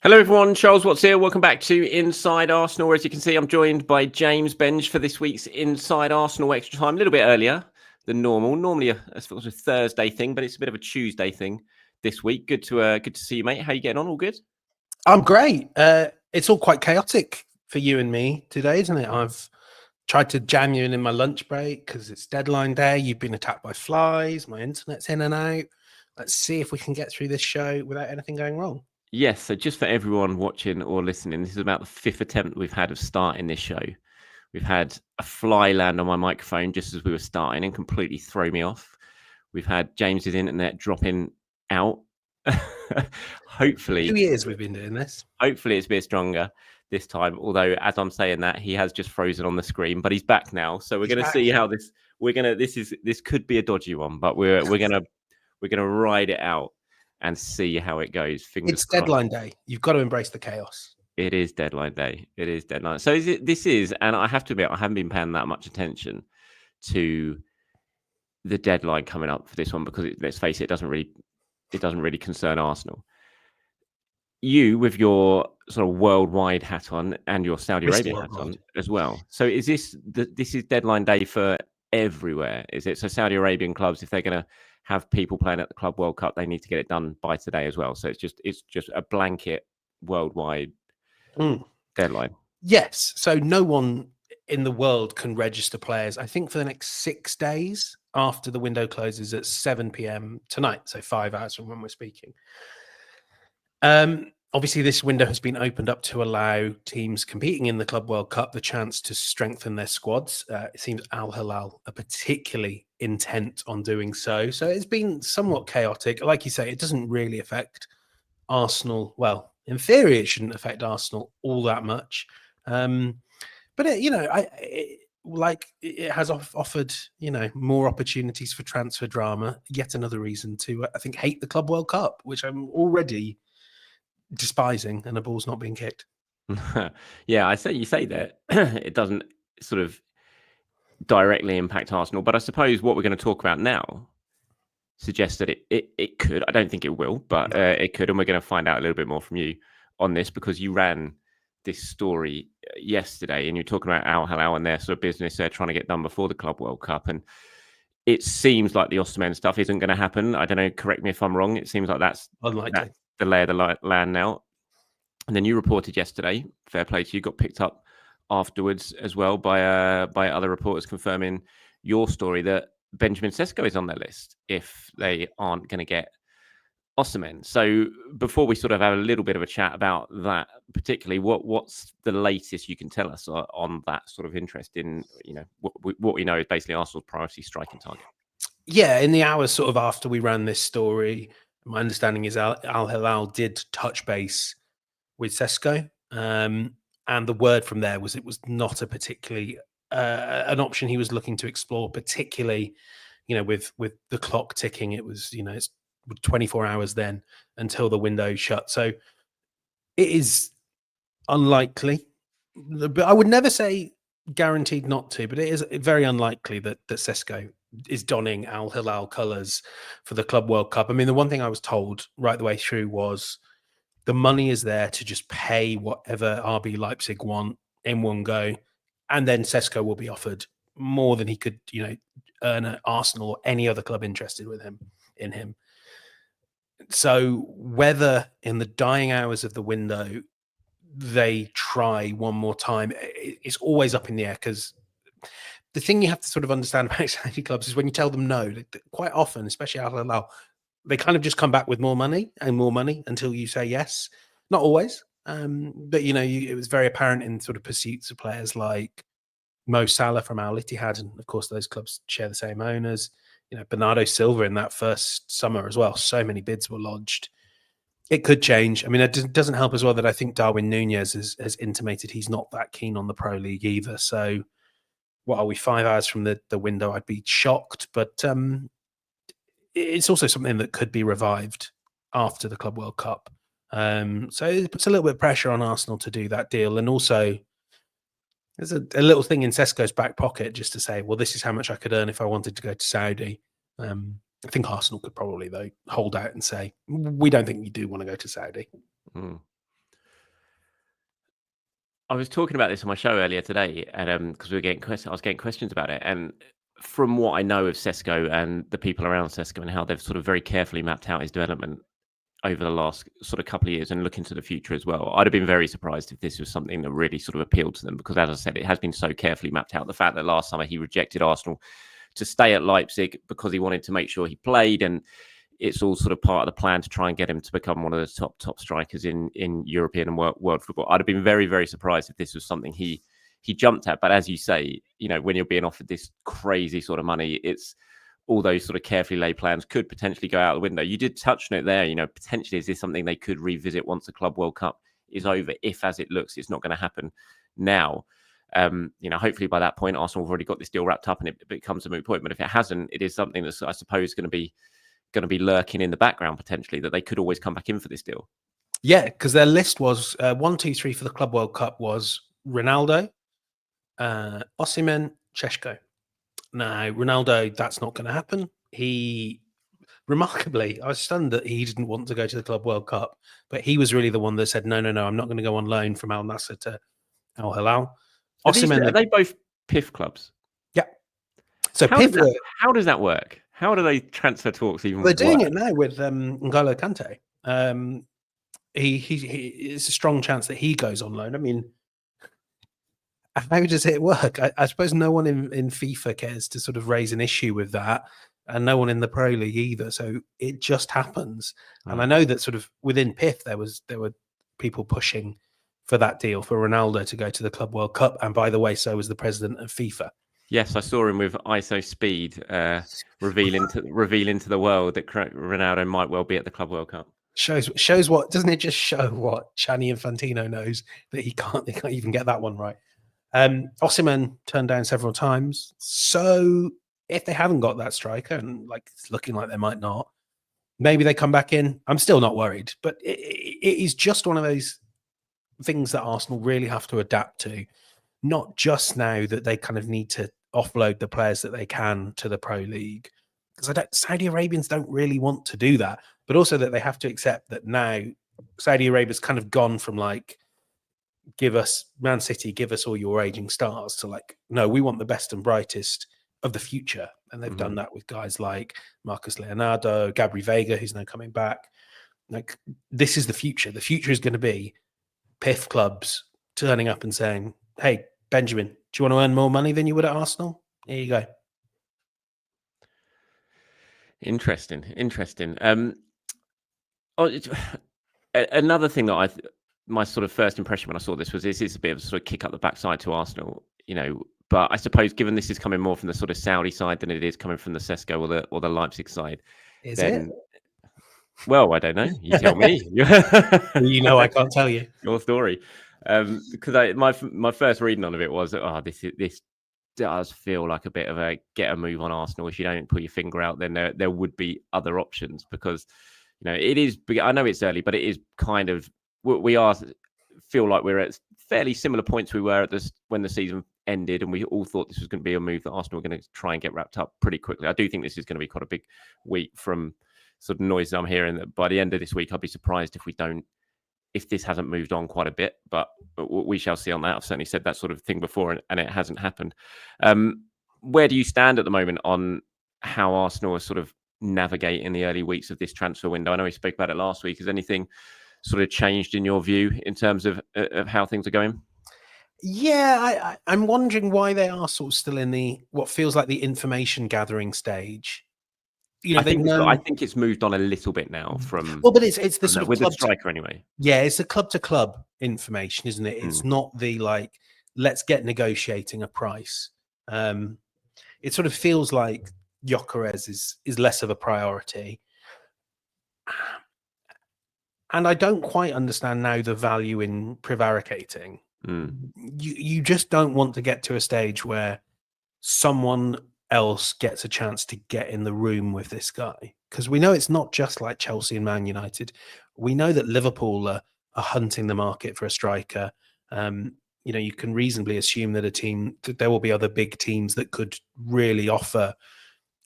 Hello everyone, Charles Watts here. Welcome back to Inside Arsenal. As you can see, I'm joined by James Benge for this week's Inside Arsenal Extra Time. A little bit earlier than normal. Normally a Thursday thing, but it's a bit of a Tuesday thing this week. Good to see you, mate. How you getting on? All good? I'm great. It's all quite chaotic for you and me today, isn't it? I've tried to jam you in my lunch break because it's deadline day. You've been attacked by flies. My internet's in and out. Let's see if we can get through this show without anything going wrong. Yes, so just for everyone watching or listening, this is about the fifth attempt we've had of starting this show. We've had a fly land on my microphone just as we were starting and completely throw me off. We've had James's internet dropping out. Hopefully 2 years we've been doing this. Hopefully it's a bit stronger this time. Although, as I'm saying that, he has just frozen on the screen, but he's back now. So we're going to see how this. This could be a dodgy one, but we're gonna ride it out and see how it goes. Fingers It's crossed. deadline day. You've got to embrace the chaos. It is deadline day. It is deadline. So and I have to admit, I haven't been paying that much attention to the deadline coming up for this one because let's face it, it doesn't really concern Arsenal. You with your sort of worldwide hat on and your Saudi Arabian hat on as well. So is this is deadline day for everywhere? Is it? So Saudi Arabian clubs, if they're going to have people playing at the Club World Cup, they need to get it done by today as well. So it's just a blanket worldwide deadline. Yes. So no one in the world can register players, I think, for the next 6 days after the window closes at 7 p.m. tonight. So 5 hours from when we're speaking. Obviously, this window has been opened up to allow teams competing in the Club World Cup the chance to strengthen their squads. It seems Al Hilal are particularly intent on doing so. So it's been somewhat chaotic. Like you say, it doesn't really affect Arsenal. Well, in theory, it shouldn't affect Arsenal all that much. But it has offered, more opportunities for transfer drama. Yet another reason to, I think, hate the Club World Cup, which I'm already despising, and the ball's not being kicked. Yeah, you say that it doesn't sort of directly impact Arsenal, but I suppose what we're going to talk about now suggests that it could. I don't think it will, but it could, and we're going to find out a little bit more from you on this because you ran this story yesterday, and you're talking about Al Hilal and their sort of business they're trying to get done before the Club World Cup, and it seems like the Osimhen stuff isn't going to happen. I don't know. Correct me if I'm wrong. It seems like that's unlikely. The lay of the land now. And then you reported yesterday, fair play to you, got picked up afterwards as well by other reporters confirming your story that Benjamin Sesko is on their list if they aren't going to get Osimhen. So before we sort of have a little bit of a chat about that, particularly, what's the latest you can tell us on that sort of interest in, what we know is basically Arsenal's priority striking target? Yeah, in the hours sort of after we ran this story, my understanding is Al Hilal did touch base with Sesko, and the word from there was it was not a particularly an option he was looking to explore, particularly, with the clock ticking. It was, it's 24 hours then until the window shut. So it is unlikely, but I would never say guaranteed not to, but it is very unlikely that Sesko is donning Al Hilal colours for the Club World Cup. I mean, the one thing I was told right the way through was the money is there to just pay whatever RB Leipzig want in one go, and then Sesko will be offered more than he could, earn at Arsenal or any other club interested in him. So whether in the dying hours of the window they try one more time, it's always up in the air, because the thing you have to sort of understand about Saudi clubs is when you tell them no, quite often, especially Al Hilal, they kind of just come back with more money until you say yes. Not always, but it was very apparent in sort of pursuits of players like Mo Salah from Al Ittihad, and of course those clubs share the same owners. Bernardo Silva in that first summer as well. So many bids were lodged. It could change. I mean, it doesn't help as well that I think Darwin Núñez has intimated he's not that keen on the Pro League either. So, what are we, 5 hours from the window? I'd be shocked, but it's also something that could be revived after the Club World Cup. So it puts a little bit of pressure on Arsenal to do that deal. And also, there's a little thing in Sesko's back pocket just to say, well, this is how much I could earn if I wanted to go to Saudi. I think Arsenal could probably, though, hold out and say, we don't think you do want to go to Saudi. I was talking about this on my show earlier today, and because we were getting I was getting questions about it, and from what I know of Sesko and the people around Sesko and how they've sort of very carefully mapped out his development over the last sort of couple of years and look into the future as well, I'd have been very surprised if this was something that really sort of appealed to them, because as I said, it has been so carefully mapped out. The fact that last summer he rejected Arsenal to stay at Leipzig because he wanted to make sure he played, and it's all sort of part of the plan to try and get him to become one of the top strikers in European and world football. I'd have been very, very surprised if this was something he jumped at. But as you say, you know, when you're being offered this crazy sort of money, it's all those sort of carefully laid plans could potentially go out the window. You did touch on it there, you know, potentially is this something they could revisit once the Club World Cup is over, if as it looks, it's not going to happen now. You know, hopefully by that point, Arsenal have already got this deal wrapped up and it becomes a moot point. But if it hasn't, it is something that's, I suppose, going to be lurking in the background potentially, that they could always come back in for this deal. Yeah, because their list was 1, 2, 3 for the Club World Cup was Ronaldo, Osimhen, Sesko. Now, Ronaldo, that's not going to happen. He, remarkably, I was stunned that he didn't want to go to the Club World Cup, but he was really the one that said, no, I'm not going to go on loan from Al Nassr to Al Hilal. Osimhen, are they both PIF clubs? Yeah. So how does that work? How do they transfer talks even? They're doing it now with N'Golo Kante. It's a strong chance that he goes on loan. I mean, how does it work? I suppose no one in FIFA cares to sort of raise an issue with that, and no one in the Pro League either. So it just happens. And I know that sort of within PIF there were people pushing for that deal for Ronaldo to go to the Club World Cup. And by the way, so was the president of FIFA. Yes, I saw him with ISO speed revealing to the world that Ronaldo might well be at the Club World Cup. Shows what, doesn't it just show what Gianni Infantino knows, that they can't even get that one right. Osimhen turned down several times. So if they haven't got that striker, and like it's looking like they might not, maybe they come back in. I'm still not worried, but it is just one of those things that Arsenal really have to adapt to. Not just now that they kind of need to offload the players that they can to the Pro League, because Saudi Arabians don't really want to do that, but also that they have to accept that now Saudi Arabia's kind of gone from like, give us Man City, give us all your aging stars, to like, no, we want the best and brightest of the future. And they've done that with guys like Marcus Leonardo, Gabri Vega, who's now coming back. Like, this is the future. The future is going to be PIF clubs turning up and saying, hey, Benjamin, do you want to earn more money than you would at Arsenal? Here you go. Interesting. Another thing that my sort of first impression when I saw this was this is a bit of a sort of kick up the backside to Arsenal, you know. But I suppose given this is coming more from the sort of Saudi side than it is coming from the Sesko or the Leipzig side, is it? Well, I don't know. You tell me. You know, I can't tell you your story, because my first reading on it was, this does feel like a bit of a get a move on Arsenal. If you don't put your finger out, then there would be other options, because you know it is. I know it's early, but it is kind of feel like we're at fairly similar points we were at this when the season ended, and we all thought this was going to be a move that Arsenal were going to try and get wrapped up pretty quickly. I do think this is going to be quite a big week from sort of noise I'm hearing, that by the end of this week, I'd be surprised if this hasn't moved on quite a bit, but we shall see on that. I've certainly said that sort of thing before, and it hasn't happened. Where do you stand at the moment on how Arsenal are sort of navigating the early weeks of this transfer window? I know we spoke about it last week. Has anything sort of changed in your view in terms of how things are going? Yeah, I'm wondering why they are sort of still in what feels like the information gathering stage. You know, I think it's moved on a little bit now from. Well, but it's the sort of with the striker anyway. Yeah, it's the club to club information, isn't it? It's not the like, let's get negotiating a price. It sort of feels like Gyökeres is less of a priority. And I don't quite understand now the value in prevaricating. You just don't want to get to a stage where someone else gets a chance to get in the room with this guy, because we know it's not just like Chelsea and Man United. We know that Liverpool are hunting the market for a striker. You know, you can reasonably assume that there will be other big teams that could really offer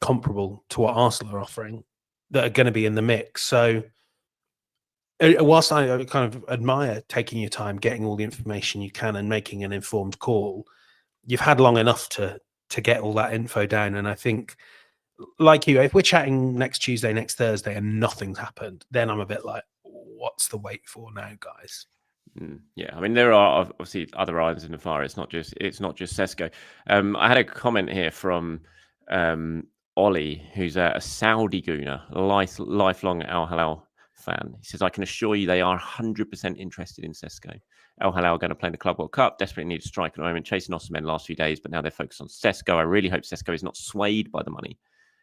comparable to what Arsenal are offering that are going to be in the mix. So whilst I kind of admire taking your time, getting all the information you can, and making an informed call, you've had long enough to get all that info down. And I think, like you, if we're chatting next Tuesday, next Thursday, and nothing's happened, then I'm a bit like, what's the wait for now, guys? Yeah, I mean, there are obviously other irons in the fire. It's not just Sesko. I had a comment here from Ollie, who's a Saudi gooner, lifelong Al Hilal fan. He says, "I can assure you they are 100% interested in Sesko. Al Hilal are going to play in the Club World Cup. Desperately need a striker at the moment. Chasing Osimhen last few days, but now they're focused on Sesko. I really hope Sesko is not swayed by the money,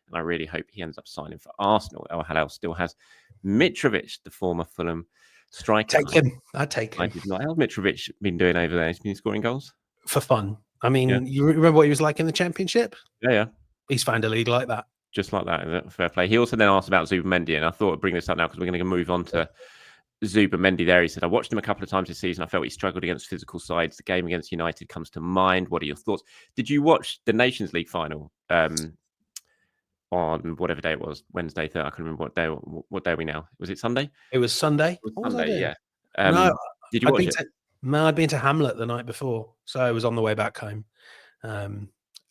and I really hope he ends up signing for Arsenal. Al Hilal still has Mitrovic, the former Fulham striker. Take him. I'd take him. I did not. How's Mitrovic been doing over there? He's been scoring goals for fun. I mean, you remember what he was like in the Championship? Yeah. He's found a league like that. Just like that. Fair play. He also then asked about Zubimendi, and I thought I'd bring this up now because we're going to move on to Zubimendi there. He said, I watched him a couple of times this season. I felt he struggled against physical sides. The game against United comes to mind. What are your thoughts? Did you watch the Nations League final on whatever day it was? Wednesday, Thursday? I can't remember what day are we now? Was it Sunday? It was Sunday. It was Sunday, yeah. No, did you watch it? No, I'd been to Hamlet the night before, so I was on the way back home.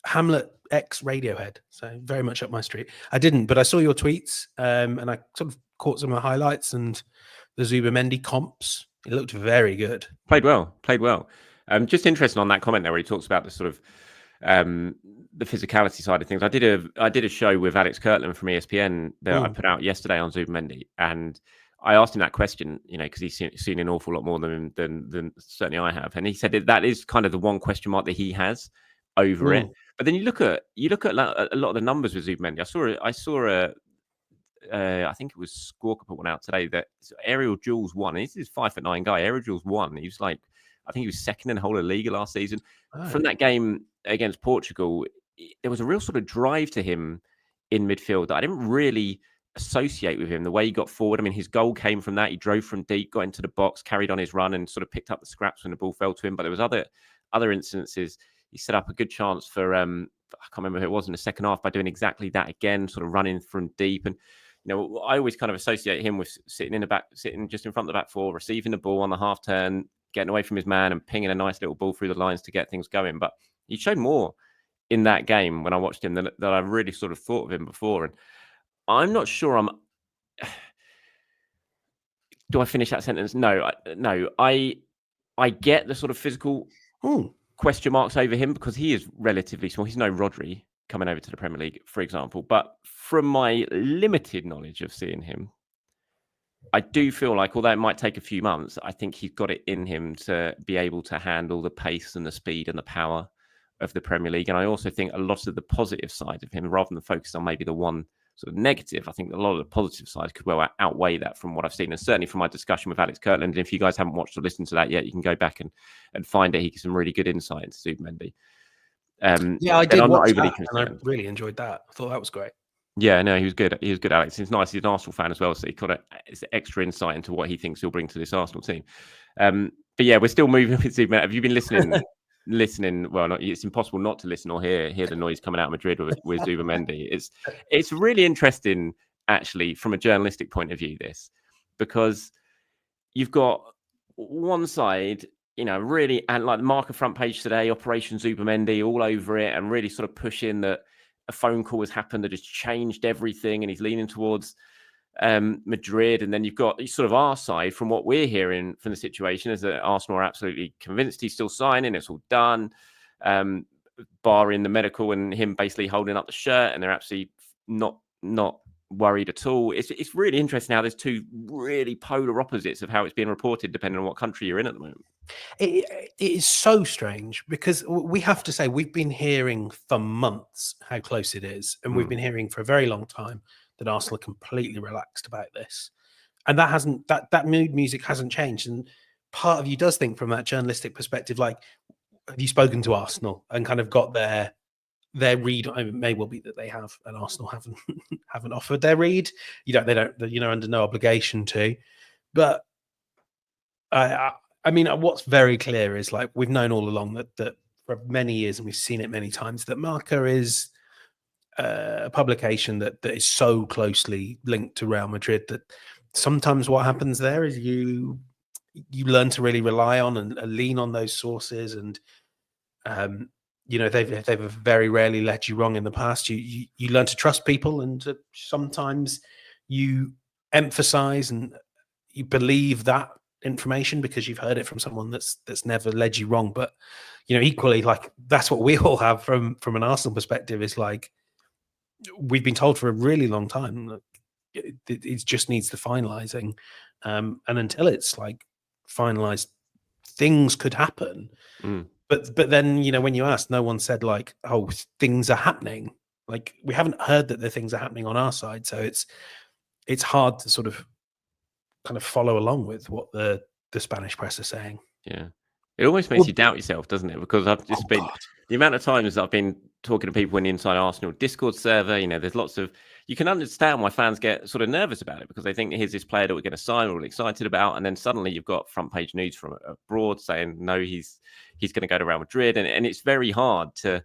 Hamlet X Radiohead, so very much up my street. I didn't, but I saw your tweets, and I sort of caught some of the highlights and the Zubimendi comps. It looked very good. Played well. Just interesting on that comment there where he talks about the sort of the physicality side of things. I did a show with Alex Kirtland from ESPN that I put out yesterday on Zubimendi, and I asked him that question, because he's seen an awful lot more than certainly I have, and he said that is kind of the one question mark that he has over it. But then you look at a lot of the numbers with Zubimendi. I saw I think it was Squawker put one out today that Aerial Duels won. He's this 5'9" guy. Aerial Duels won. He was like, I think he was second in the whole of the league last season. From that game against Portugal, there was a real sort of drive to him in midfield that I didn't really associate with him. The way he got forward, I mean, his goal came from that. He drove from deep, got into the box, carried on his run, and sort of picked up the scraps when the ball fell to him. But there was other instances. He set up a good chance for I can't remember who it was in the second half by doing exactly that again, sort of running from deep. And I always kind of associate him with sitting just in front of the back four, receiving the ball on the half turn, getting away from his man and pinging a nice little ball through the lines to get things going. But he showed more in that game when I watched him than I really sort of thought of him before. And I'm not sure do I finish that sentence? No. I get the sort of physical question marks over him because he is relatively small. He's no Rodri coming over to the Premier League, for example. But from my limited knowledge of seeing him, I do feel like, although it might take a few months, I think he's got it in him to be able to handle the pace and the speed and the power of the Premier League. And I also think a lot of the positive side of him, rather than focus on maybe the one sort of negative, I think a lot of the positive sides could well outweigh that from what I've seen. And certainly from my discussion with Alex Kirtland, and if you guys haven't watched or listened to that yet, you can go back and find it. He gives some really good insight into Zubimendi. Yeah, I did watch that, and I really enjoyed that. I thought that was great. Yeah, no, he was good. He was good, Alex. It's nice. He's an Arsenal fan as well, so he got extra insight into what he thinks he'll bring to this Arsenal team. But yeah, we're still moving with Zubimendi. Have you been listening? Well, it's impossible not to listen or hear the noise coming out of Madrid with Zubimendi. It's really interesting, actually, from a journalistic point of view, this, because you've got one side, really, and like the Marca front page today, Operation Zubimendi, all over it, and really sort of pushing that a phone call has happened that has changed everything, and he's leaning towards Madrid. And then you've got sort of our side from what we're hearing from the situation is that Arsenal are absolutely convinced he's still signing. It's all done, barring the medical and him basically holding up the shirt, and they're absolutely not worried at all. It's really interesting how there's two really polar opposites of how it's being reported depending on what country you're in at the moment. It is so strange because we have to say we've been hearing for months how close it is, and we've been hearing for a very long time that Arsenal are completely relaxed about this, and that mood music hasn't changed. And part of you does think, from that journalistic perspective, like, have you spoken to Arsenal and kind of got their read? It may well be that they have, and Arsenal haven't offered their read. They don't, under no obligation to. But I mean, what's very clear is, like, we've known all along that for many years, and we've seen it many times, that Marca is a publication that is so closely linked to Real Madrid that sometimes what happens there is you learn to really rely on and lean on those sources, and they've very rarely led you wrong in the past. You learn to trust people, and sometimes you emphasize and you believe that information because you've heard it from someone that's never led you wrong. But equally, like, that's what we all have from an Arsenal perspective, is like, we've been told for a really long time that it just needs the finalizing, and until it's like finalized, things could happen. But then, when you ask, no one said like, oh, things are happening. Like, we haven't heard that the things are happening on our side, so it's hard to sort of kind of follow along with what the Spanish press are saying. Yeah, it almost makes you doubt yourself, doesn't it? Because I've just been the amount of times I've been talking to people in the Inside Arsenal Discord server. There's lots of, you can understand why fans get sort of nervous about it, because they think here's this player that we're going to sign, we're all excited about, and then suddenly you've got front page news from abroad saying no, he's going to go to Real Madrid, and it's very hard to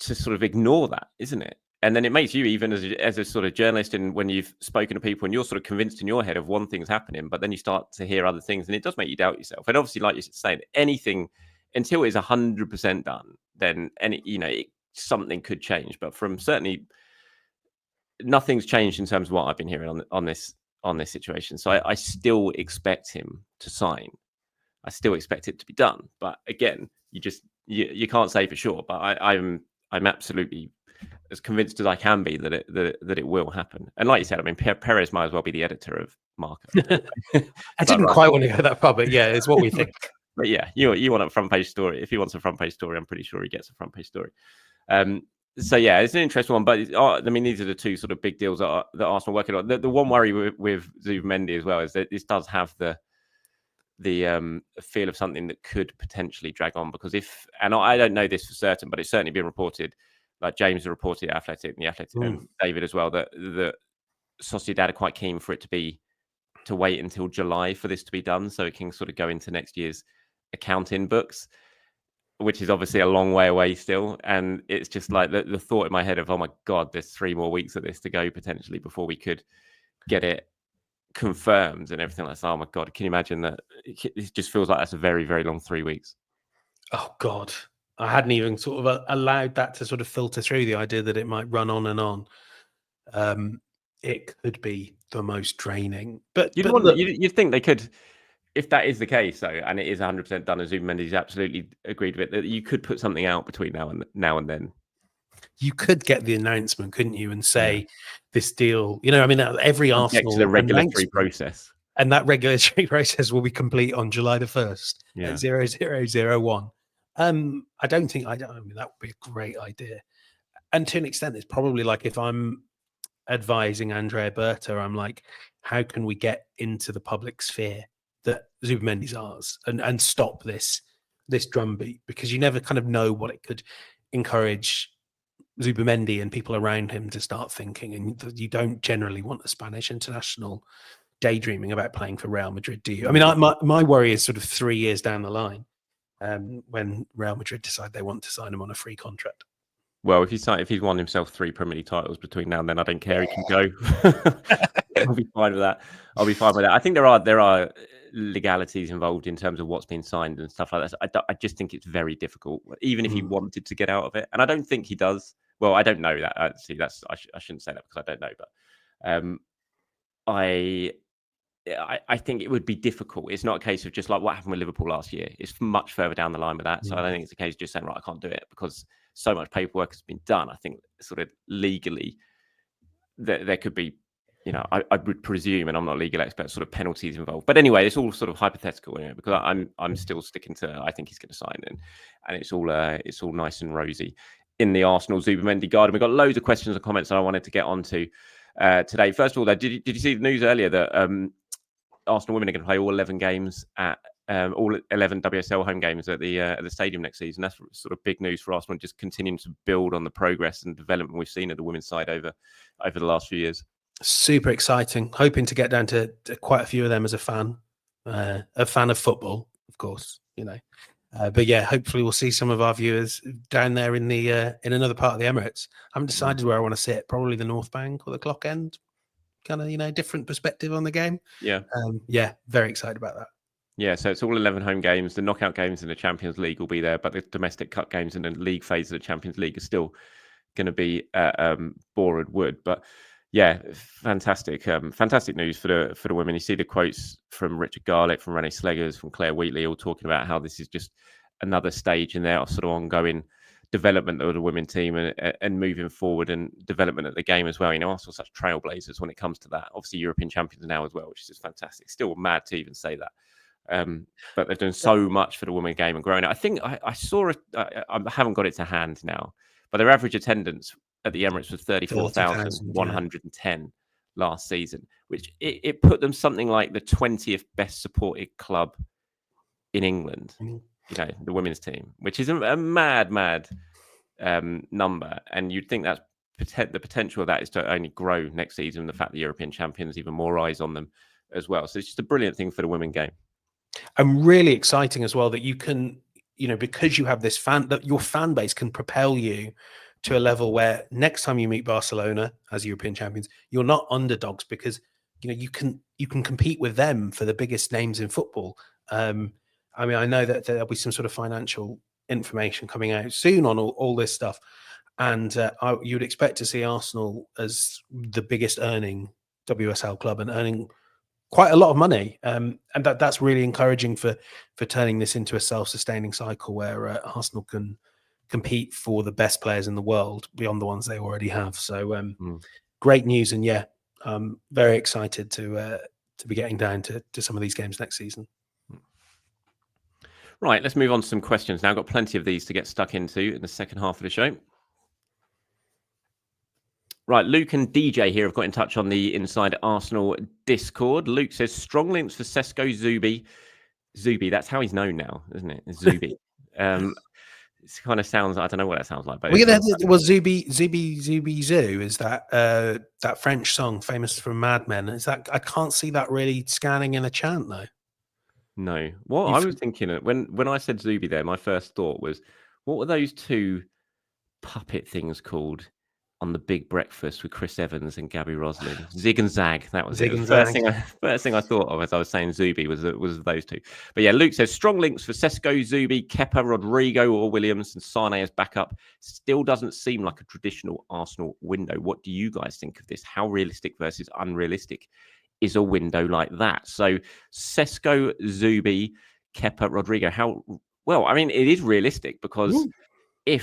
sort of ignore that, isn't it? And then it makes you, even as a sort of journalist, and when you've spoken to people and you're sort of convinced in your head of one thing's happening, but then you start to hear other things, and it does make you doubt yourself. And obviously, like you're saying, anything until it's 100% done, then something could change. But from certainly, nothing's changed in terms of what I've been hearing on this situation. So I still expect him to sign. I still expect it to be done. But again, you can't say for sure. But I'm absolutely as convinced as I can be that it will happen. And like you said, I mean, Perez might as well be the editor of Marca. I didn't quite want to go that far, but yeah, it's what we think. But yeah, you want a front page story. If he wants a front page story, I'm pretty sure he gets a front page story. So yeah, it's an interesting one. But I mean, these are the two sort of big deals that Arsenal are working on. The one worry with Zubimendi as well is that this does have the feel of something that could potentially drag on, because and I don't know this for certain, but it's certainly been reported, like James reported at Athletic, and the Athletic, and David as well, that Sociedad are quite keen for it to wait until July for this to be done, so it can sort of go into next year's accounting books, which is obviously a long way away still. And it's just like the thought in my head of, oh my God, there's 3 more weeks of this to go potentially before we could get it confirmed and everything like that. Oh my God, can you imagine that? It just feels like that's a very, very long 3 weeks. Oh God, I hadn't even sort of allowed that to sort of filter through, the idea that it might run on and on. It could be the most draining. But you'd think they could, if that is the case, though, and it is 100% done, and Zubimendi's absolutely agreed with it, that you could put something out between now and then. You could get the announcement, couldn't you, and say this deal, I mean, every Arsenal to the regulatory process. And that regulatory process will be complete on July the 1st at 0001. I don't think, I mean, that would be a great idea. And to an extent, it's probably like, if I'm advising Andrea Berta, I'm like, how can we get into the public sphere that Zubimendi's ours and stop this drumbeat? Because you never kind of know what it could encourage Zubimendi and people around him to start thinking. And you don't generally want a Spanish international daydreaming about playing for Real Madrid, do you? I mean, my worry is sort of 3 years down the line, when Real Madrid decide they want to sign him on a free contract. Well, if he's won himself 3 Premier League titles between now and then, I don't care. He can go. I'll be fine with that. I think there are legalities involved in terms of what's been signed and stuff like that. I just think it's very difficult, even if he wanted to get out of it, and I don't think he does. Well, I don't know that. Actually, I shouldn't say that because I don't know, but I think it would be difficult. It's not a case of just like what happened with Liverpool last year. It's much further down the line with that. So I don't think it's a case of just saying, right, I can't do it, because so much paperwork has been done. I think sort of legally there could be, I would presume, and I'm not a legal expert, sort of penalties involved. But anyway, it's all sort of hypothetical, because I'm still sticking to, I think he's going to sign, and it's all nice and rosy in the Arsenal Zubimendi garden. We've got loads of questions and comments that I wanted to get onto today. First of all, though, did you see the news earlier that Arsenal women are going to play all 11 games at all 11 WSL home games at the stadium next season? That's sort of big news for Arsenal, just continuing to build on the progress and development we've seen at the women's side over the last few years. Super exciting. Hoping to get down to quite a few of them as a fan of football, of course, but yeah, hopefully we'll see some of our viewers down there in another part of the Emirates. I haven't decided where I want to sit. Probably the North Bank or the Clock End. kind of different perspective on the game. Yeah. Yeah, very excited about that. Yeah, so it's all 11 home games. The knockout games in the Champions League will be there, but the domestic cup games in the league phase of the Champions League are still going to be at Boreham Wood. But yeah, fantastic news for the women. You see the quotes from Richard Garlick, from Renee Sleggers, from Claire Wheatley, all talking about how this is just another stage in their sort of ongoing development of the women team and moving forward and development of the game as well. Arsenal are such trailblazers when it comes to that. Obviously, European champions now as well, which is just fantastic. Still mad to even say that. But they've done so much for the women game and growing it. I think I saw it. I haven't got it to hand now, but their average attendance at the Emirates was 34,110 last season, which it put them something like the 20th best supported club in England. The women's team, which is a mad number, and you'd think that's the potential of that is to only grow next season. The fact the European champions, even more eyes on them as well. So it's just a brilliant thing for the women game. And really exciting as well that you can, because you have this that your fan base can propel you to a level where next time you meet Barcelona as European champions, you're not underdogs because you can compete with them for the biggest names in football. I know that there'll be some sort of financial information coming out soon on all this stuff, and you would expect to see Arsenal as the biggest earning WSL club and earning quite a lot of money, and that's really encouraging for turning this into a self-sustaining cycle where Arsenal can compete for the best players in the world beyond the ones they already have. So great news, and yeah, very excited to be getting down to some of these games next season. Right, let's move on to some questions now. I've got plenty of these to get stuck into in the second half of the show. Right, Luke and DJ here have got in touch on the Inside Arsenal Discord. Luke says, strong links for Sesko, Zubi. That's how he's known now, isn't it? Zubi. It kind of sounds, I don't know what that sounds like. But Zubi Zoo is that French song famous from Mad Men. Is that, I can't see that really scanning in a chant though. No. Well, I was thinking when I said Zubi there, my first thought was, what were those two puppet things called on The Big Breakfast with Chris Evans and Gabby Roslin? Zig and Zag. That was Zig it. And First Zag. thing I thought of as I was saying Zubi was those two. But yeah, Luke says strong links for Sesko, Zubi, Kepa, Rodrygo or Williams and Sane as backup. Still doesn't seem like a traditional Arsenal window. What do you guys think of this? How realistic versus unrealistic is a window like that? So Sesko, Zubi, Kepa, Rodrygo. How well? I mean, it is realistic because we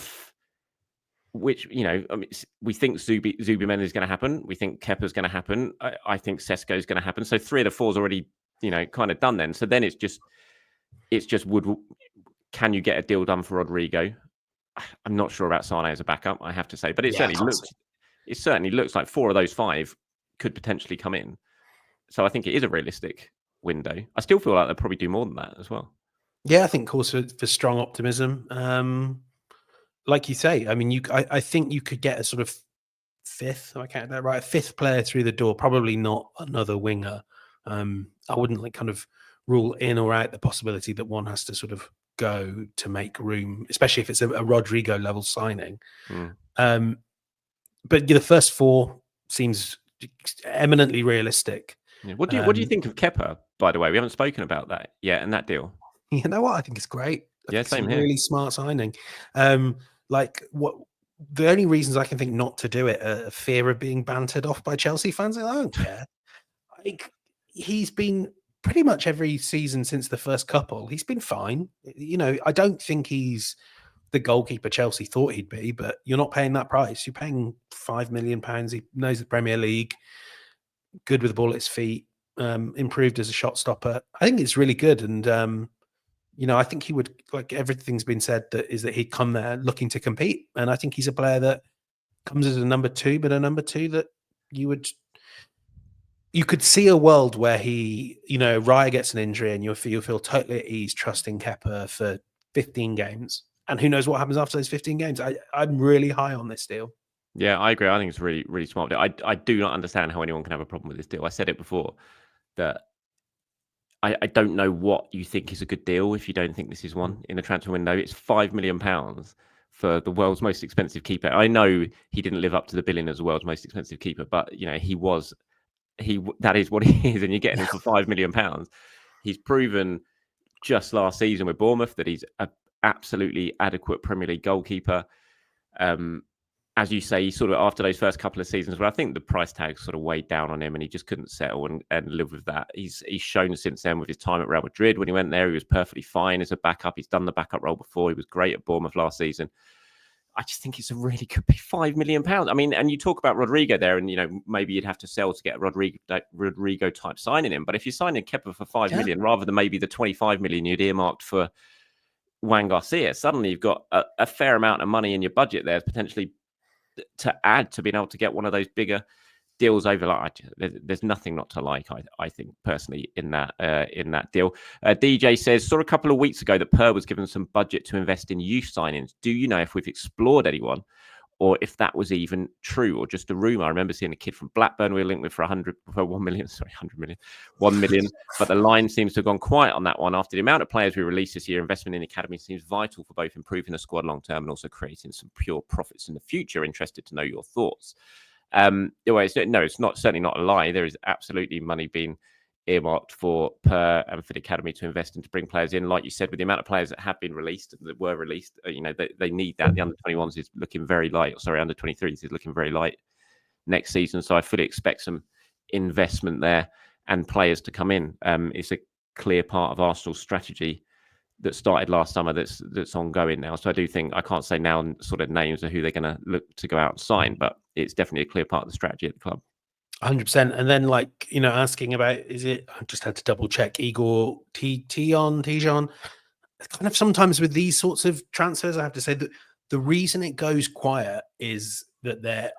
think Zubimendi is going to happen. We think Kepa is going to happen. I think Sesko is going to happen. So 3 of the 4 is already, kind of done then. So then it's just can you get a deal done for Rodrygo? I'm not sure about Sane as a backup, I have to say, but it certainly looks like 4 of those 5 could potentially come in. So I think it is a realistic window. I still feel like they'll probably do more than that as well. Yeah, I think also for strong optimism. Like you say, I mean, I think you could get a sort of 5th, I count that right, a 5th player through the door, probably not another winger. I wouldn't kind of rule in or out the possibility that one has to sort of go to make room, especially if it's a Rodrygo level signing. But the first 4 seems eminently realistic. Yeah. What do you think of Kepa, by the way? We haven't spoken about that yet, and that deal. You know what? I think it's great. Same here. Really smart signing. The only reasons I can think not to do it are fear of being bantered off by Chelsea fans. I don't care. He's been pretty much every season since the first couple. He's been fine. I don't think he's the goalkeeper Chelsea thought he'd be, but you're not paying that price. You're paying £5 million. He knows the Premier League, good with the ball at his feet, improved as a shot stopper. I think it's really good. And, I think he would, like everything's been said, that he'd come there looking to compete. And I think he's a player that comes as a number 2, but a number 2 that you could see a world where he, Raya gets an injury and you'll feel totally at ease trusting Kepa for 15 games. And who knows what happens after those 15 games. I'm really high on this deal. Yeah, I agree. I think it's really, really smart. I do not understand how anyone can have a problem with this deal. I said it before that I don't know what you think is a good deal if you don't think this is one in the transfer window. It's £5 million for the world's most expensive keeper. I know he didn't live up to the billing as the world's most expensive keeper, but he was that is what he is, and you're getting him for £5 million. He's proven just last season with Bournemouth that he's an absolutely adequate Premier League goalkeeper. As you say, sort of after those first couple of seasons, where I think the price tag sort of weighed down on him and he just couldn't settle and live with that. He's shown since then with his time at Real Madrid. When he went there, he was perfectly fine as a backup. He's done the backup role before. He was great at Bournemouth last season. I just think it's a really could be £5 million. I mean, and you talk about Rodrygo there, and maybe you'd have to sell to get a Rodrygo type signing him. But if you're signing Kepa for £5 million rather than maybe the 25 million you'd earmarked for Juan Garcia, suddenly you've got a fair amount of money in your budget there potentially to add to being able to get one of those bigger deals over. There's nothing not to like, I think personally in that deal. DJ says, saw a couple of weeks ago that Per was given some budget to invest in youth signings. Do you know if we've explored anyone or if that was even true or just a rumor? I remember seeing a kid from Blackburn we were linked with for 1 million, but the line seems to have gone quiet on that one. After the amount of players we released this year, investment in the academy seems vital for both improving the squad long term and also creating some pure profits in the future. Interested to know your thoughts. It's not certainly not a lie. There is absolutely money being earmarked for Per and for the academy to invest and to bring players in. Like you said, with the amount of players that have been released, that were released, they need that. The under-21s is looking very light. Sorry, under-23s is looking very light next season. So I fully expect some investment there and players to come in. It's a clear part of Arsenal's strategy that started last summer that's ongoing now. So I do think, I can't say now sort of names of who they're going to look to go out and sign, but it's definitely a clear part of the strategy at the club. 100%. And then asking about, is it, I just had to double check, Igor Tijon. Kind of sometimes with these sorts of transfers, I have to say that the reason it goes quiet is that there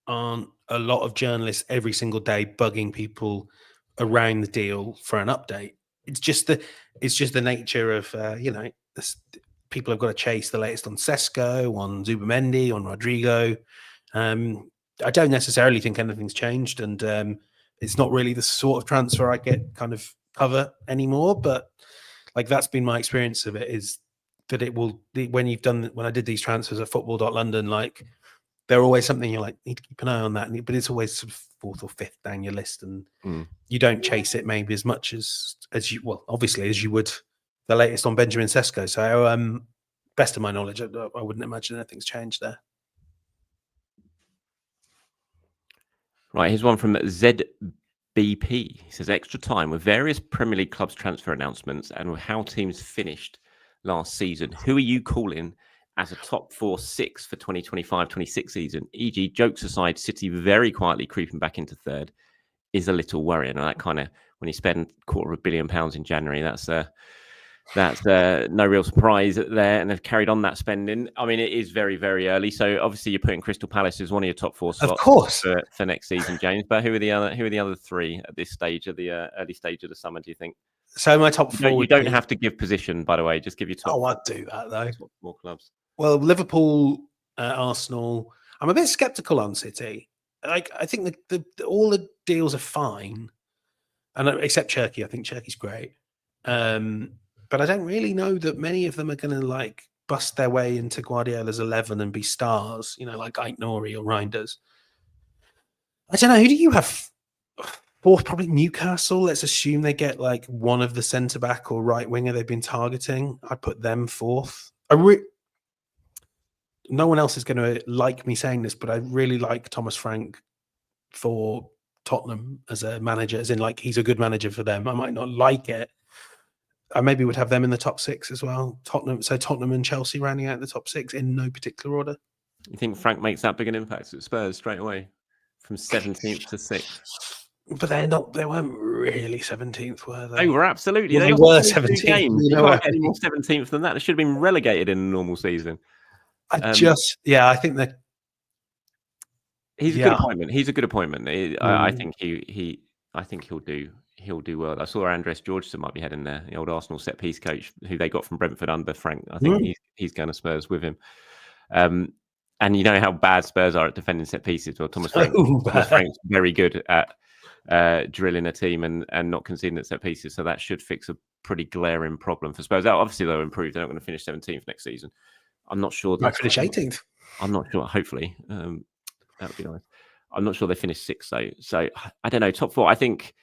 aren't a lot of journalists every single day bugging people around the deal for an update. It's just the nature of people have got to chase the latest on Sesko, on Zubimendi, on Rodrygo. I don't necessarily think anything's changed, and it's not really the sort of transfer I get kind of cover anymore. But that's been my experience of it, is that it will, when I did these transfers at football.london, they're always something you're need to keep an eye on that, but it's always sort of fourth or fifth down your list, and you don't chase it maybe as much as you, well, obviously as you would the latest on Benjamin Sesko. So best of my knowledge, I wouldn't imagine anything's changed there. Right, here's one from ZBP. He says, extra time with various Premier League clubs transfer announcements and with how teams finished last season. Who are you calling as a top 4-6 for 2025-26 season? E.g., jokes aside, City very quietly creeping back into third is a little worrying. And that kind of, when you spend £250 million in January, that's no real surprise there, and they've carried on that spending. I mean, it is very, very early. So obviously, you're putting Crystal Palace as one of your top 4 slots, of course, for next season, James. But who are the other 3 at this stage of the early stage of the summer? Do you think? So my top 4. You don't have to give position, by the way. Just give your top. Oh, I'd do that though. Top 4 clubs. Well, Liverpool, Arsenal. I'm a bit skeptical on City. I think all the deals are fine, and except Cherki. I think Cherki's great. But I don't really know that many of them are going to bust their way into Guardiola's 11 and be stars, like Aït-Nouri or Reinders. I don't know. Who do you have? 4th, probably Newcastle. Let's assume they get one of the centre-back or right winger they've been targeting. I'd put them 4th. No one else is going to like me saying this, but I really like Thomas Frank for Tottenham as a manager, as in he's a good manager for them. I might not like it. I maybe would have them in the top 6 as well. Tottenham and Chelsea rounding out the top 6 in no particular order. You think Frank makes that big an impact at Spurs straight away from 17th to 6th? But they weren't really 17th, were they? They were absolutely. Well, they were 17th. Games. You can't get any more 17th than that. They should have been relegated in a normal season. I think that he's a good appointment. He's a good appointment. I think he'll do well. I saw Andres Georgeson might be heading there, the old Arsenal set piece coach who they got from Brentford under Frank. I think he's going to Spurs with him. And you know how bad Spurs are at defending set pieces. Well, Thomas Frank's very good at drilling a team and not conceding at set pieces. So that should fix a pretty glaring problem for Spurs. Obviously, they'll improve. They're not going to finish 17th next season. I'm not sure. Might finish 18th. I'm not sure. Hopefully, that would be nice. I'm not sure they finished 6th though. So I don't know. Top 4. I think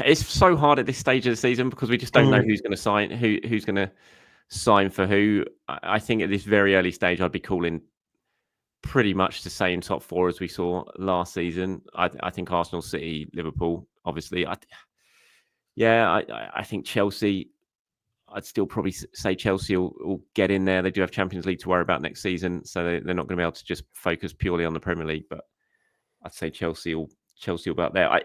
it's so hard at this stage of the season because we just don't know who's going to sign, who's going to sign for who. I think at this very early stage, I'd be calling pretty much the same top 4 as we saw last season. I think Arsenal, City, Liverpool, obviously. I think Chelsea. I'd still probably say Chelsea will get in there. They do have Champions League to worry about next season, so they're not going to be able to just focus purely on the Premier League. But I'd say Chelsea will be out there. I'm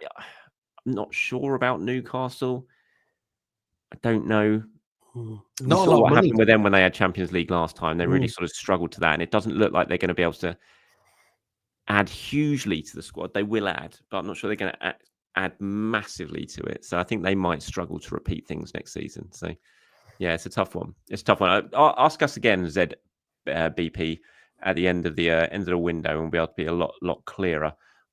not sure about Newcastle. I don't know. We saw what happened with them when they had Champions League last time. They really sort of struggled to that, and it doesn't look like they're going to be able to add hugely to the squad. They will add, but I'm not sure they're going to add massively to it. So I think they might struggle to repeat things next season. So yeah, it's a tough one. Ask us again, BP, at the end of the window, and we'll be able to be a lot clearer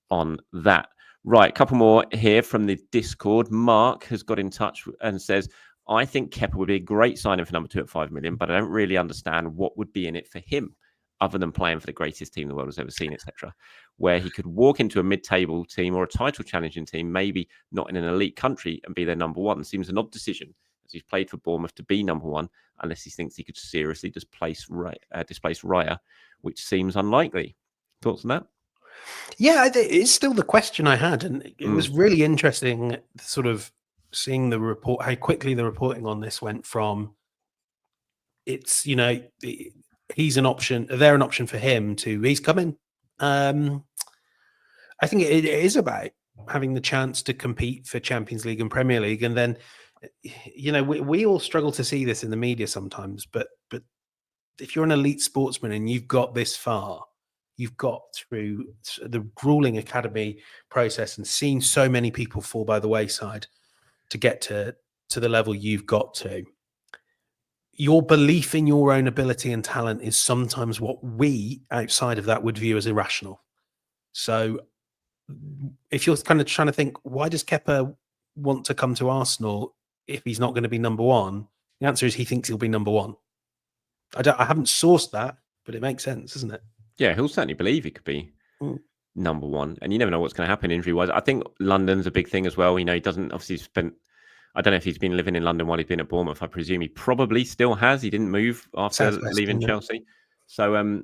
on that. Right, a couple more here from the Discord. Mark has got in touch and says, I think Kepa would be a great signing for number 2 at 5 million, but I don't really understand what would be in it for him other than playing for the greatest team the world has ever seen, etc., where he could walk into a mid-table team or a title-challenging team, maybe not in an elite country, and be their number 1. Seems an odd decision, as he's played for Bournemouth, to be number 1, unless he thinks he could seriously displace Raya, which seems unlikely. Thoughts on that? Yeah, it's still the question I had, and it was really interesting sort of seeing the report, how quickly the reporting on this went from it's, he's an option, they're an option for him, to he's coming. I think it is about having the chance to compete for Champions League and Premier League, and then we all struggle to see this in the media sometimes, but if you're an elite sportsman and you've got this far, you've got through the grueling academy process and seen so many people fall by the wayside to get to the level you've got to. Your belief in your own ability and talent is sometimes what we outside of that would view as irrational. So if you're kind of trying to think, why does Kepa want to come to Arsenal if he's not going to be number 1? The answer is he thinks he'll be number 1. I haven't sourced that, but it makes sense, doesn't it? Yeah, he'll certainly believe he could be number 1, and you never know what's going to happen injury-wise. I think London's a big thing as well. He doesn't obviously spend. I don't know if he's been living in London while he's been at Bournemouth. I presume he probably still has. He didn't move after leaving Chelsea, so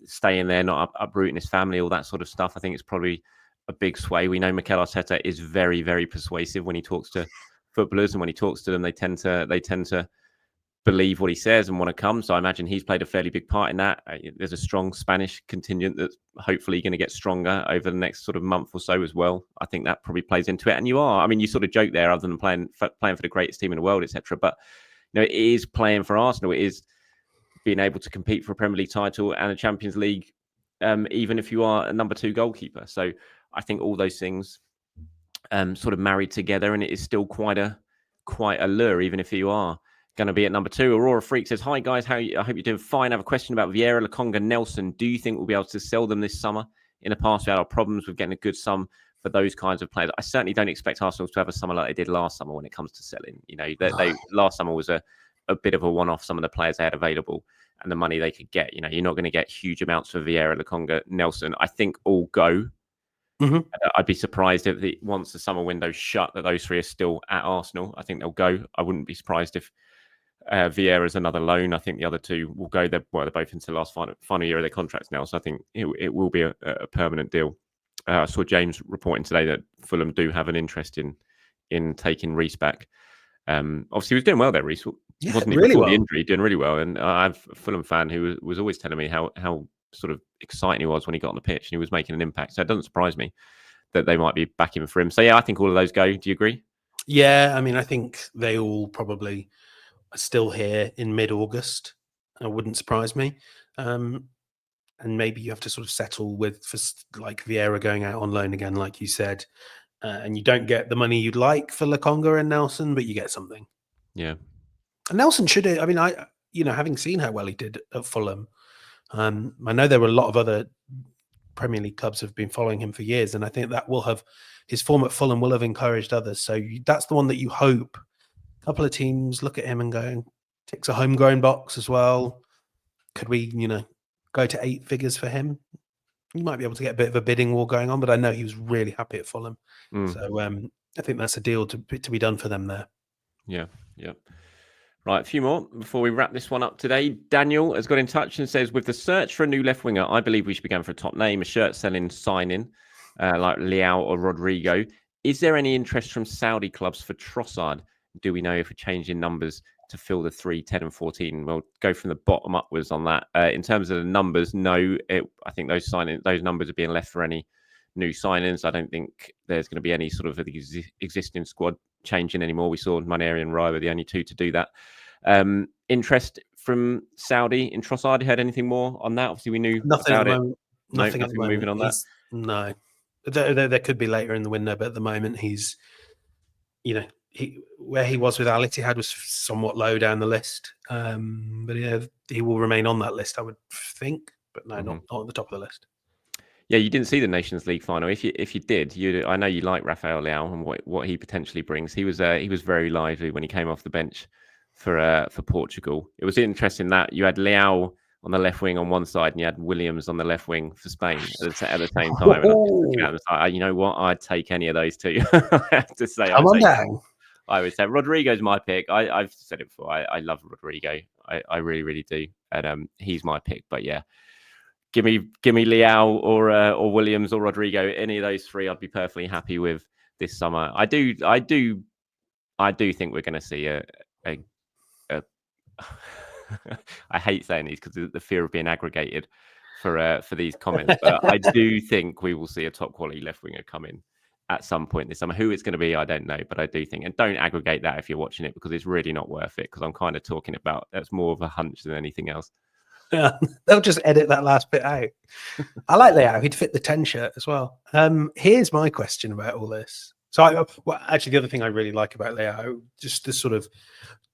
staying there, not uprooting his family, all that sort of stuff. I think it's probably a big sway. We know Mikel Arteta is very, very persuasive when he talks to footballers, and when he talks to them, they tend to believe what he says and want to come. So I imagine he's played a fairly big part in that. There's a strong Spanish contingent that's hopefully going to get stronger over the next sort of month or so as well. I think that probably plays into it. And you sort of joke there, other than playing for the greatest team in the world, etc. But it is playing for Arsenal. It is being able to compete for a Premier League title and a Champions League, even if you are a number 2 goalkeeper. So I think all those things sort of married together, and it is still quite a lure, even if you are going to be at number 2. Aurora Freak says, hi guys, I hope you're doing fine. I have a question about Vieira, Lokonga, Nelson. Do you think we'll be able to sell them this summer? In the past, we had our problems with getting a good sum for those kinds of players. I certainly don't expect Arsenal to have a summer like they did last summer when it comes to selling. Last summer was a bit of a one-off, some of the players they had available and the money they could get. You're not going to get huge amounts for Vieira, Lokonga, Nelson. I think all go. I'd be surprised if once the summer window's shut that those 3 are still at Arsenal. I think they'll go. I wouldn't be surprised if Vieira's another loan. I think the other 2 will go. They're both into the last final year of their contracts now, so I think it will be a permanent deal. I saw James reporting today that Fulham do have an interest in taking Reece back. Obviously, he was doing well there, Reece. Wasn't he, really before the injury? Doing really well. And I have a Fulham fan who was always telling me how sort of exciting he was when he got on the pitch and he was making an impact. So it doesn't surprise me that they might be backing for him. So yeah, I think all of those go. Do you agree? Yeah, I think they all probably are still here in mid-August. It wouldn't surprise me. And maybe you have to sort of settle with like Vieira going out on loan again, like you said. And you don't get the money you'd like for Lokonga and Nelson, but you get something. Yeah. And Nelson should, having seen how well he did at Fulham, I know there were a lot of other Premier League clubs have been following him for years, and I think that his form at Fulham will have encouraged others. So that's the one that you hope a couple of teams look at him and go, ticks a homegrown box as well. Could we, go to 8 figures for him, you might be able to get a bit of a bidding war going on. But I know he was really happy at Fulham, so I think that's a deal to be done for them there. Yeah. Right, a few more before we wrap this one up today. Daniel has got in touch and says, with the search for a new left winger, I believe we should be going for a top name, a shirt selling signing like Leao or Rodrygo. Is there any interest from Saudi clubs for Trossard? Do we know if we're changing numbers to fill the 3, 10 and 14? We'll go from the bottom upwards on that. In terms of the numbers, no. I think those numbers are being left for any new signings. I don't think there's going to be any sort of existing squad changing anymore. We saw Muneri and Raya were the only two to do that. Interest from Saudi in Trossard? You heard anything more on that? Obviously, we knew nothing about at the it. moment. Nothing at the moment. Moving on that. No, there could be later in the window, but at the moment he's, where he was with Al Ittihad was somewhat low down the list. But yeah, he will remain on that list, I would think. But no, not at the top of the list. Yeah, you didn't see the Nations League final. If you did, I know you like Rafael Leao and what he potentially brings. He was very lively when he came off the bench for Portugal. It was interesting that you had Leao on the left wing on one side and you had Williams on the left wing for Spain at the same time. And I was like, you know what? I'd take any of those two. I have to say, I would say Rodrygo's my pick. I've said it before. I love Rodrygo. I really, really do. And he's my pick. But yeah. Give me Leao or Williams or Rodrygo. Any of those three, I'd be perfectly happy with this summer. I do think we're going to see a I hate saying these because the fear of being aggregated for these comments, but I do think we will see a top quality left winger come in at some point this summer. Who it's going to be, I don't know, but I do think. And don't aggregate that if you're watching it because it's really not worth it. Because I'm kind of talking about that's more of a hunch than anything else. Yeah, they'll just edit that last bit out. I like Leao. He'd fit the 10 shirt as well. Here's my question about all this. So, actually, the other thing I really like about Leao, just this sort of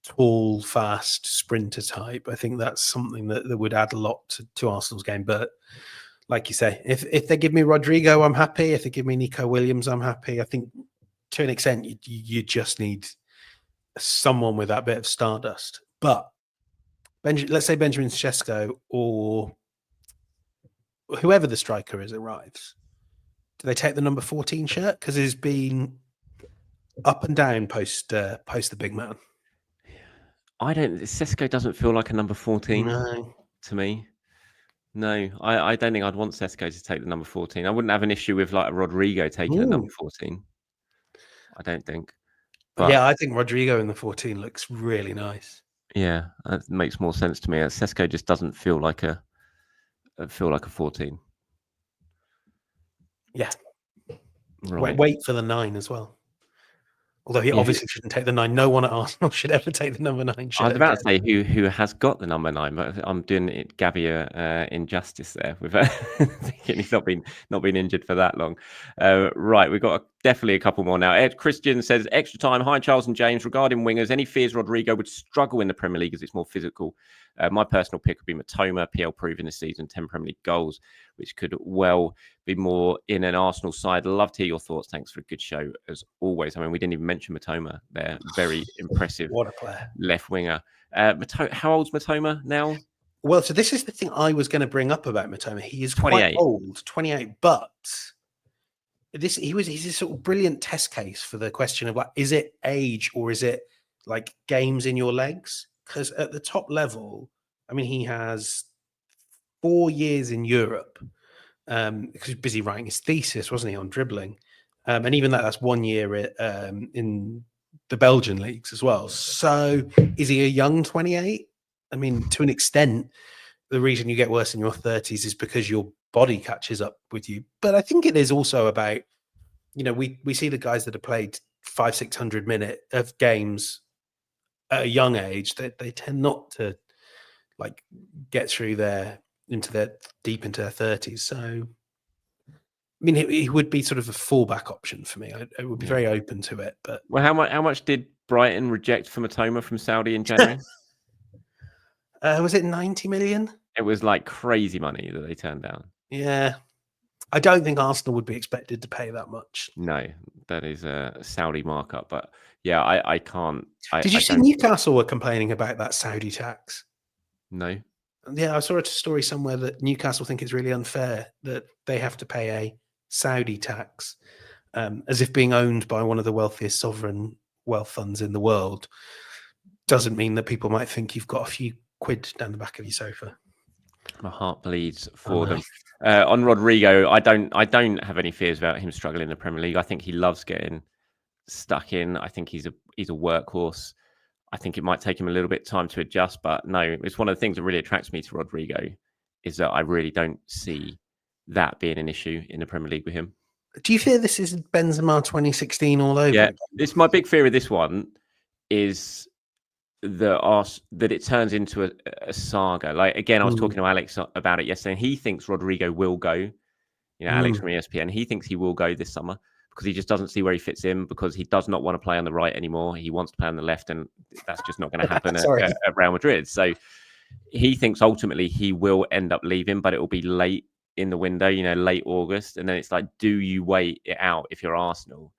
tall, fast sprinter type. I think that's something that would add a lot to Arsenal's game. But like you say, if they give me Rodrygo, I'm happy. If they give me Nico Williams, I'm happy. I think to an extent, you just need someone with that bit of stardust. But let's say Benjamin Sesko or whoever the striker is arrives. Do they take the number 14 shirt? Because he's been up and down post the big man. Sesko doesn't feel like a number 14 to me. No, I don't think I'd want Sesko to take the number 14. I wouldn't have an issue with like a Rodrygo taking the number 14. I don't think. But yeah, I think Rodrygo in the 14 looks really nice. Yeah, that makes more sense to me. Sesko just doesn't feel like a 14. Yeah. Right. Wait for the 9 as well. Although he obviously shouldn't take the 9. No one at Arsenal should ever take the number 9 shirt. I was about to say who has got the number 9, but I'm doing it Gabby injustice there with thinking he's not been injured for that long. Right, we've got definitely a couple more now. Ed Christian says, extra time. Hi, Charles and James. Regarding wingers, any fears Rodrygo would struggle in the Premier League as it's more physical? My personal pick would be Matoma, PL proven this season, 10 Premier League goals, which could well be more in an Arsenal side. Love to hear your thoughts. Thanks for a good show as always. I mean, we didn't even mention Matoma there. Very impressive. What a player. Left winger. How old's Matoma now? Well, so this is the thing I was going to bring up about Matoma. He is 28. Quite old, 28, but he's a sort of brilliant test case for the question of like, is it age or is it like games in your legs? Because at the top level, I mean, he has 4 years in Europe because he's busy writing his thesis, wasn't he, on dribbling? And even that's 1 year in the Belgian leagues as well. So is he a young 28? I mean, to an extent, the reason you get worse in your 30s is because your body catches up with you. But I think it is also about, we see the guys that have played 500-600 minutes of games at a young age, that they tend not to like get through deep into their 30s. So, I mean, he would be sort of a fallback option for me. I would be very open to it. But well, how much did Brighton reject for Matoma from Saudi in January? Was it 90 million? It was like crazy money that they turned down. Yeah. I don't think Arsenal would be expected to pay that much. No, that is a Saudi markup. But yeah, I can't. Did you see Newcastle were complaining about that Saudi tax? No. Yeah, I saw a story somewhere that Newcastle think it's really unfair that they have to pay a Saudi tax, as if being owned by one of the wealthiest sovereign wealth funds in the world doesn't mean that people might think you've got a few quid down the back of your sofa. My heart bleeds for them. On Rodrygo, I don't have any fears about him struggling in the Premier League. I think he loves getting stuck in. I think he's a workhorse. I think it might take him a little bit of time to adjust, but no, it's one of the things that really attracts me to Rodrygo is that I really don't see that being an issue in the Premier League with him. Do you fear this is Benzema 2016 all over? Yeah, again? it's my big fear of this one is that it turns into a saga. Like again, I was talking to Alex about it yesterday, and he thinks Rodrygo will go. You know, Alex from ESPN, he thinks he will go this summer because he just doesn't see where he fits in, because he does not want to play on the right anymore. He wants to play on the left, and that's just not going to happen at Real Madrid. So he thinks ultimately he will end up leaving, but it will be late in the window, you know, late August. And then it's like, do you wait it out if you're Arsenal?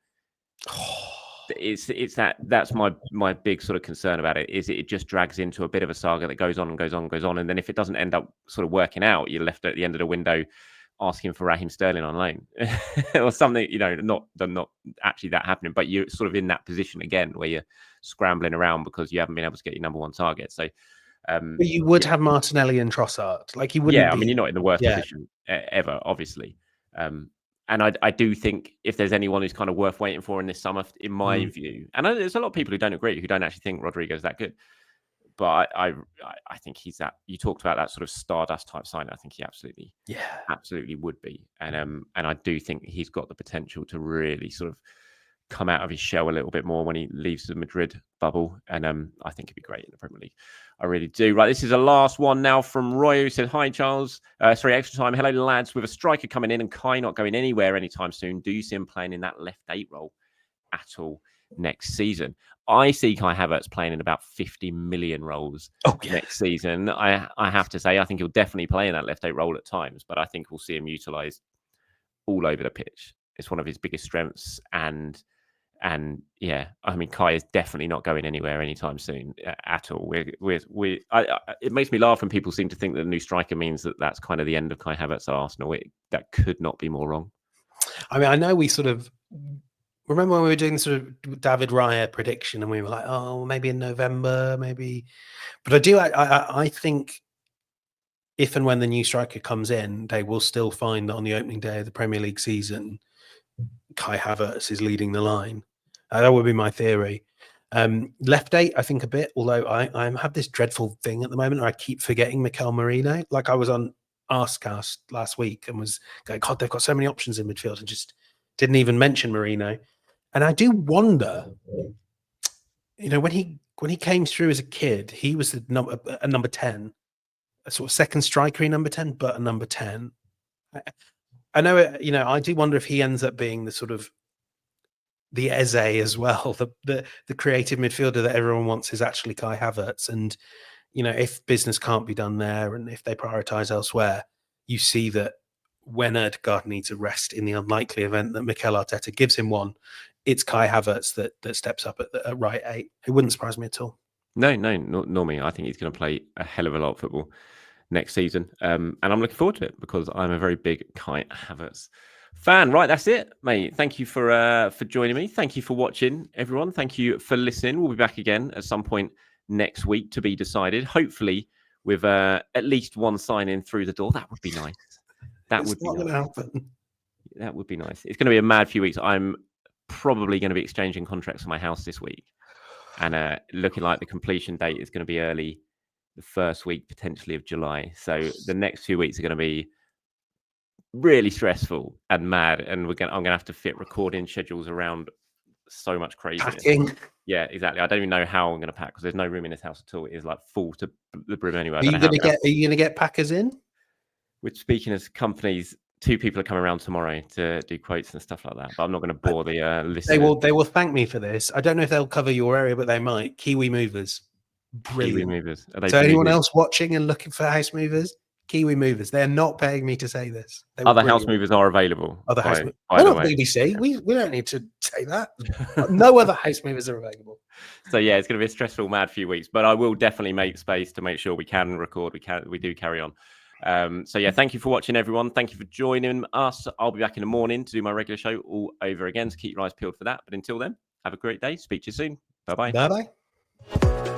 It's that's my big sort of concern about it, is it just drags into a bit of a saga that goes on and goes on and goes on. And then if it doesn't end up sort of working out, you're left at the end of the window asking for Raheem Sterling on loan or something, you know, not actually that happening, but you're sort of in that position again where you're scrambling around because you haven't been able to get your number one target. So but you would have Martinelli and Trossard. Like, you wouldn't. Yeah, I mean, you're not in the worst position ever, obviously. And I do think if there's anyone who's kind of worth waiting for in this summer, in my view, and there's a lot of people who don't agree, who don't actually think Rodrygo's that good. But I think he's that. You talked about that sort of Stardust type sign. I think he absolutely would be. And I do think he's got the potential to really sort of come out of his shell a little bit more when he leaves the Madrid bubble. And I think he'd be great in the Premier League. I really do. Right, this is a last one now from Roy, who said, "Hi, Charles. Extra time. Hello, lads. With a striker coming in and Kai not going anywhere anytime soon, do you see him playing in that left 8 role at all next season?" I see Kai Havertz playing in about 50 million roles next season. I have to say, I think he'll definitely play in that left 8 role at times, but I think we'll see him utilised all over the pitch. It's one of his biggest strengths. And yeah, I mean, Kai is definitely not going anywhere anytime soon at all. It makes me laugh when people seem to think that the new striker means that that's kind of the end of Kai Havertz at Arsenal. That could not be more wrong. I mean, I know we sort of remember when we were doing the sort of David Raya prediction, and we were like, oh, maybe in November, maybe. But I think if and when the new striker comes in, they will still find that on the opening day of the Premier League season, Kai Havertz is leading the line. That would be my theory. Left 8, I think a bit, although I have this dreadful thing at the moment where I keep forgetting Mikel Merino. Like, I was on Arscast last week and was going, God, they've got so many options in midfield, and just didn't even mention Merino. And I do wonder, you know, when he came through as a kid, he was a number 10, a sort of second striker number 10, but a number 10. I know, you know, I do wonder if he ends up being the sort of the Eze as well, the creative midfielder that everyone wants is actually Kai Havertz. And, you know, if business can't be done there and if they prioritise elsewhere, you see that when Ødegaard needs a rest in the unlikely event that Mikel Arteta gives him one, it's Kai Havertz that steps up at right 8. It wouldn't surprise me at all. No, not me. I think he's going to play a hell of a lot of football next season. And I'm looking forward to it because I'm a very big Kai Havertz fan. Right, that's it, mate. Thank you for joining me. Thank you for watching, everyone. Thank you for listening. We'll be back again at some point next week to be decided. Hopefully, with at least one sign-in through the door. That would be nice. That would be nice. Happen. That would be nice. It's going to be a mad few weeks. I'm probably going to be exchanging contracts for my house this week, and looking like the completion date is going to be early, the first week potentially of July. So the next 2 weeks are going to be really stressful and mad, and I'm going to have to fit recording schedules around so much craziness. Packing. Yeah, exactly. I don't even know how I'm going to pack because there's no room in this house at all. It is like full to the brim anyway. Are you going to get packers in? We're speaking as companies. 2 people are coming around tomorrow to do quotes and stuff like that. But I'm not going to bore the listeners. They will thank me for this. I don't know if they'll cover your area, but they might. Kiwi Movers. Brilliant. Kiwi Movers. So anyone else watching and looking for house movers? Kiwi movers. They're not paying me to say this. They were Other house brilliant. movers are available. Other house by movers. the We're not way. BBC. We don't need to say that. No other house movers are available. So yeah, it's going to be a stressful, mad few weeks, but I will definitely make space to make sure we can record. We do carry on. So yeah, thank you for watching, everyone. Thank you for joining us. I'll be back in the morning to do my regular show all over again. So keep your eyes peeled for that. But until then, have a great day. Speak to you soon. Bye bye. Bye bye.